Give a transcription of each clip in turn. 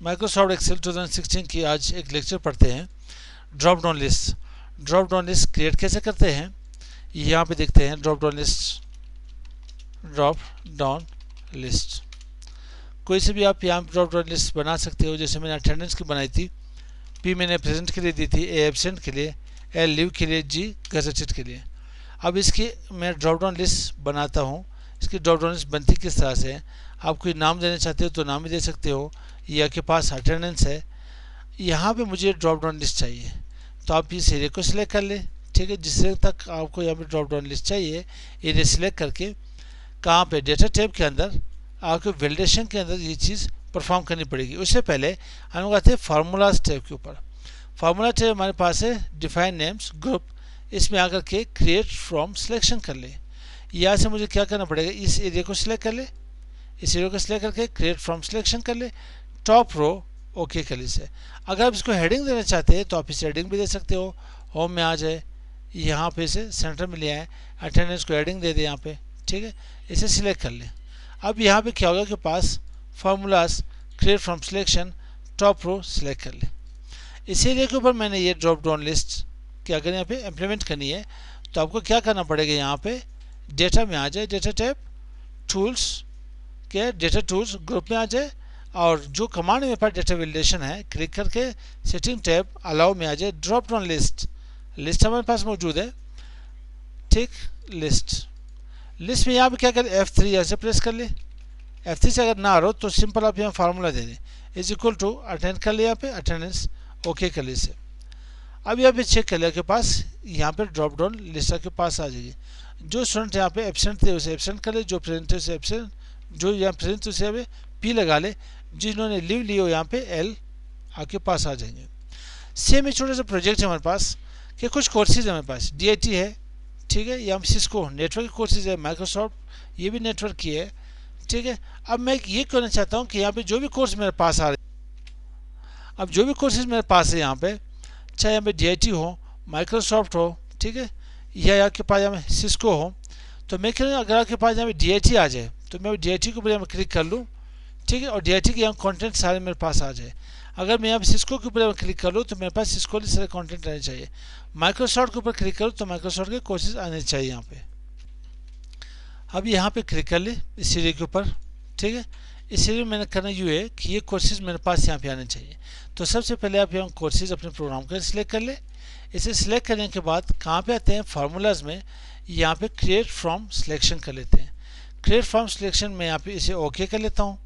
Microsoft Excel 2016 की आज एक लेक्चर पढ़ते हैं। Drop down list. Drop down list create कैसे करते हैं यहाँ पे देखते हैं। ड्रॉप डाउन लिस्ट कोई से भी आप यहाँ ड्रॉप डाउन लिस्ट बना सकते हो। जैसे मैंने अटेंडेंस की बनाई थी, पी मैंने प्रेजेंट के लिए दी थी, ए एब्सेंट के लिए, एल लीव के लिए, जी गजेटेड के लिए। अब इसकी मैं ड्रॉप डाउन लिस्ट बनाता हूँ। इसकी ड्रॉप डाउन लिस्ट बनती किस तरह से है, आप कोई नाम देना चाहते हो तो नाम भी दे सकते हो, या आपके पास अटेंडेंस है। यहाँ पे मुझे ड्रॉप डाउन लिस्ट चाहिए तो आप इस एरिया को सिलेक्ट कर लें, ठीक है। जिस एरिया तक आपको यहाँ पे ड्रॉप डाउन लिस्ट चाहिए, एरिया सिलेक्ट करके कहाँ पे डेटा टैब के अंदर आपको वैलिडेशन के अंदर ये चीज़ परफॉर्म करनी पड़ेगी। उससे पहले हम लोग आते हैं फार्मूलाज टैब के ऊपर। फार्मूला टैब हमारे पास है डिफाइन नेम्स ग्रुप, इसमें आकर के क्रिएट फ्रॉम सिलेक्शन कर ले। यहाँ से मुझे क्या करना पड़ेगा, इस एरिया को सिलेक्ट कर ले, इस एरिया को सिलेक्ट करके क्रिएट फ्रॉम सिलेक्शन कर ले, टॉप रो ओके कर ली से। अगर आप इसको हेडिंग देना चाहते हैं तो आप इसे हेडिंग भी दे सकते हो। होम में आ जाए, यहाँ पे इसे सेंटर में ले आए, अटेंडेंस को हेडिंग दे दे यहाँ पे, ठीक है। इसे सिलेक्ट कर ले। अब यहाँ पे क्या होगा कि पास formulas create from selection top row select कर ले। इस एरिया के ऊपर मैंने ये ड्रॉप डाउन लिस्ट कि अगर यहाँ पे इम्प्लीमेंट करनी है तो आपको क्या करना पड़ेगा, यहाँ पे डेटा में आ जाए, डेटा टैब टूल्स के डेटा टूल्स ग्रुप में आ जाए, और जो कमांड मेरे पास डेटा वैलिडेशन है क्लिक करके सेटिंग टैब अलाउ में आ जाए, ड्रॉप डाउन लिस्ट लिस्ट हमारे पास मौजूद है, ठीक। लिस्ट में यहाँ पे क्या करें, F3 यहाँ से प्रेस कर ले। F3 से अगर ना आ रहा हो तो सिंपल आप यहाँ फार्मूला दे दें, इज इक्वल टू अटेंड कर ले, यहाँ पे अटेंडेंस ओके कर ले से। अब यहाँ पे चेक कर लिया के पास यहाँ पे ड्रॉप डाउन लिस्ट के पास आ जाएगी। जो स्टूडेंट यहाँ पे एब्सेंट थे उसे एब्सेंट कर ले, जो प्रेजेंट थे उसे एब्सेंट, जो यहाँ प्रेजेंट थे उसे यहाँ पे पी लगा ले, जिन्होंने लीव ली हो यहाँ पे एल आपके पास आ जाएंगे। सेम एक छोटा सा प्रोजेक्ट है हमारे पास कि कुछ कोर्सेज हमारे पास DIT है, ठीक है, या सिस्को नेटवर्क कोर्सेज है, माइक्रोसॉफ्ट ये भी नेटवर्क की है, ठीक है। अब मैं ये कहना चाहता हूँ कि यहाँ पे जो भी कोर्स मेरे पास आ रहे, अब जो भी कोर्सेज मेरे पास है यहाँ पे, चाहे यहाँ पे DIT हो, माइक्रोसॉफ्ट हो, ठीक है, या आपके पास यहाँ पे सिस्को हो, तो मैं कह रहा हूँ अगर आपके पास यहाँ पे DIT आ जाए तो मैं DIT के ऊपर यहाँ क्लिक कर लूँ, ठीक है, और DIT के यहाँ कॉन्टेंट सारे मेरे पास आ जाए। अगर मैं यहाँ पे सिस्को के ऊपर क्लिक कर लूँ तो मेरे पास सिस्को के सारे कॉन्टेंट आने चाहिए। माइक्रोसॉफ्ट के ऊपर क्लिक करूँ तो माइक्रोसॉफ्ट के कोर्सेज आने चाहिए यहाँ पे। अब यहाँ पे क्लिक कर ले इस एरिया के ऊपर, ठीक है। इस एरिया में मैंने करना यूँ है कि ये कोर्सेज मेरे पास यहाँ पे आने चाहिए। तो सबसे पहले आप यहाँ कोर्सेज अपने प्रोग्राम का सिलेक्ट कर ले। इसे सिलेक्ट करने के बाद कहाँ पे आते हैं, फार्मूलाज में यहाँ पे क्रिएट फ्रॉम सिलेक्शन कर लेते हैं। क्रिएट फ्रॉम सिलेक्शन में यहाँ पे इसे ओके कर लेता हूँ,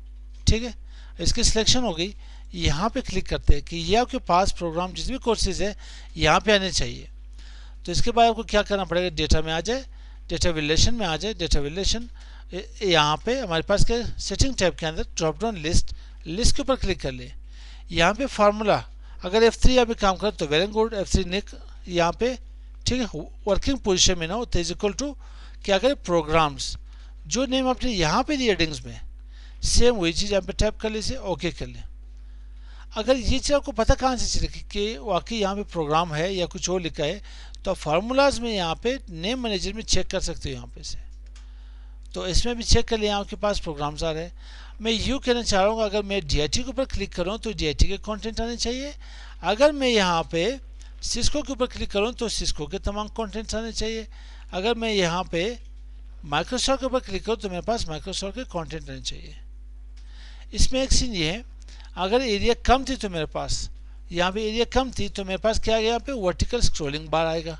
ठीक है। इसकी सिलेक्शन हो गई। यहाँ पे क्लिक करते हैं कि ये आपके पास प्रोग्राम जितने भी कोर्सेज है यहाँ पे आने चाहिए। तो इसके बाद आपको क्या करना पड़ेगा, डेटा में आ जाए, डेटा वैलिडेशन में आ जाए, डेटा वैलिडेशन यहाँ पे हमारे पास के सेटिंग टैब के अंदर ड्रॉप डाउन लिस्ट के ऊपर क्लिक कर ले। यहाँ पे फार्मूला अगर F3 यहाँ पे काम करे तो वेरी गुड, F3 निक यहाँ पे, ठीक है, वर्किंग पोजिशन में ना हो तो इज इक्वल टू क्या करें, प्रोग्राम्स, जो नेम आपने यहाँ पे दिए हेडिंग्स में सेम वही चीज़ यहाँ पे टैप कर लीजिए, ओके कर लें। अगर ये चीज़ आपको पता कहाँ से चलेगी कि वाकई यहाँ पे प्रोग्राम है या कुछ और लिखा है, तो फार्मूलाज में यहाँ पे नेम मैनेजर में चेक कर सकते हो यहाँ पे से। तो इसमें भी चेक कर लिया आपके पास प्रोग्राम्स आ रहे हैं। मैं यूँ कहना चाह रहा हूँ अगर मैं DIT के ऊपर क्लिक करूँ तो DIT के कंटेंट आने चाहिए। अगर मैं यहाँ पे सिस्को के ऊपर क्लिक करूँ तो सिस्को के तमाम कंटेंट्स आने चाहिए। अगर मैं यहाँ पे माइक्रोसॉफ्ट के ऊपर क्लिक करूँ तो मेरे पास माइक्रोसॉफ्ट के कंटेंट आने चाहिए। इसमें एक सीन ये है, अगर एरिया कम थी तो मेरे पास यहाँ पे एरिया कम थी तो मेरे पास क्या आएगा, यहाँ पे वर्टिकल स्क्रॉलिंग बार आएगा।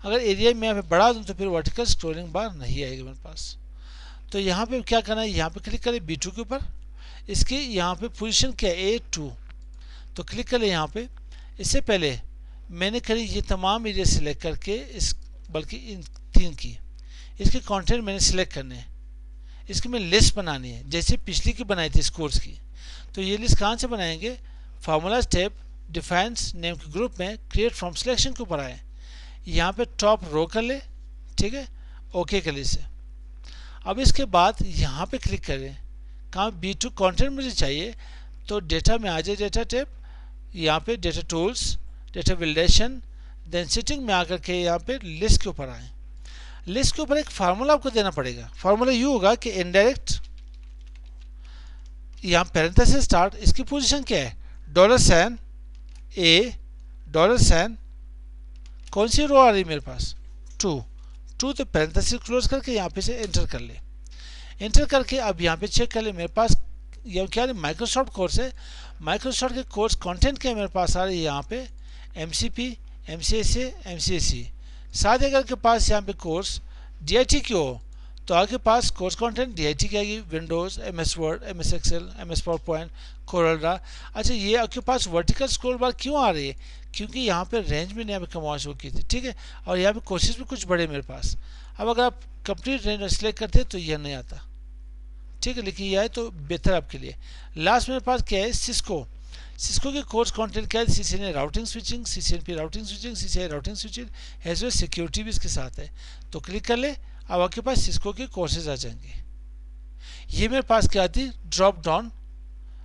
अगर एरिया में यहाँ पे बढ़ा दूँ तो फिर वर्टिकल स्क्रॉलिंग बार नहीं आएगी मेरे पास। तो यहाँ पे क्या करना है, यहाँ पे क्लिक करें B2 के ऊपर, इसकी यहाँ पे पोजीशन क्या है A2, तो क्लिक करें यहाँ पे। इससे पहले मैंने करी ये तमाम एरिया सिलेक्ट करके इस बल्कि इन 3 की इसके कंटेंट मैंने सिलेक्ट करने हैं, इसकी मैं लिस्ट बनानी है जैसे पिछली की बनाई थी इस कोर्स की। तो ये लिस्ट कहाँ से बनाएंगे, फार्मूलाज टैब डिफाइंस नेम के ग्रुप में क्रिएट फ्रॉम सिलेक्शन के ऊपर आए, यहाँ पे टॉप रो कर ले, ठीक है, ओके कर ले इसे। अब इसके बाद यहाँ पे क्लिक करें, कहाँ B2 कंटेंट मुझे चाहिए, तो डेटा में आ जाए, डेटा टैब, यहाँ पे data tools, data validation, then setting में आकर के यहाँ पे लिस्ट के ऊपर आए। लिस्ट के ऊपर एक फार्मूला आपको देना पड़ेगा। फार्मूला यूँ होगा कि इनडायरेक्ट यहाँ पैरेंथेसिस स्टार्ट, इसकी पोजीशन क्या है, $, ए $, कौन सी रो आ रही है मेरे पास, 2, तो पैरेंथेसिस क्लोज करके यहाँ पे से एंटर कर ले। एंटर करके अब यहाँ पे चेक कर ले मेरे पास ये क्या है, माइक्रोसॉफ्ट कोर्स है। माइक्रोसॉफ्ट के कोर्स कंटेंट क्या मेरे पास आ रही है यहाँ पे, MCP, MCSA, MCSE। साथ ही अगर के पास यहाँ पे कोर्स DIT की हो तो आपके पास कोर्स कंटेंट DIT की आएगी, windows, MS word, MS excel, MS PowerPoint, Corel draw. अच्छा, ये आपके पास वर्टिकल स्क्रॉल बार क्यों आ रही है, क्योंकि यहाँ पे रेंज में यहाँ पे कमाना शुरू की थी, ठीक है। और यहाँ पे कोर्सेज भी कुछ बड़े मेरे पास। अब अगर आप कंप्लीट रेंज सेलेक्ट करते हैं तो यह नहीं आता, ठीक है, लेकिन यह है तो बेहतर आपके लिए। लास्ट मेरे पास क्या है, सिस्को के कोर्स कंटेंट क्या है, CCNA routing switching, CCNP routing switching, CCI routing switching, as well security भी इसके साथ है। तो क्लिक कर ले, अब आपके पास सिस्को के कोर्सेज आ जाएंगे। ये मेरे पास क्या आती, ड्रॉप डाउन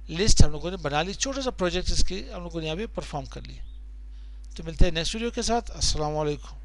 लिस्ट हम लोगों ने बना ली, छोटा सा प्रोजेक्ट इसकी हम लोगों ने यहाँ पे परफॉर्म कर लिया। तो मिलते हैं नेक्स्ट वीडियो के साथ। अस्सलाम वालेकुम।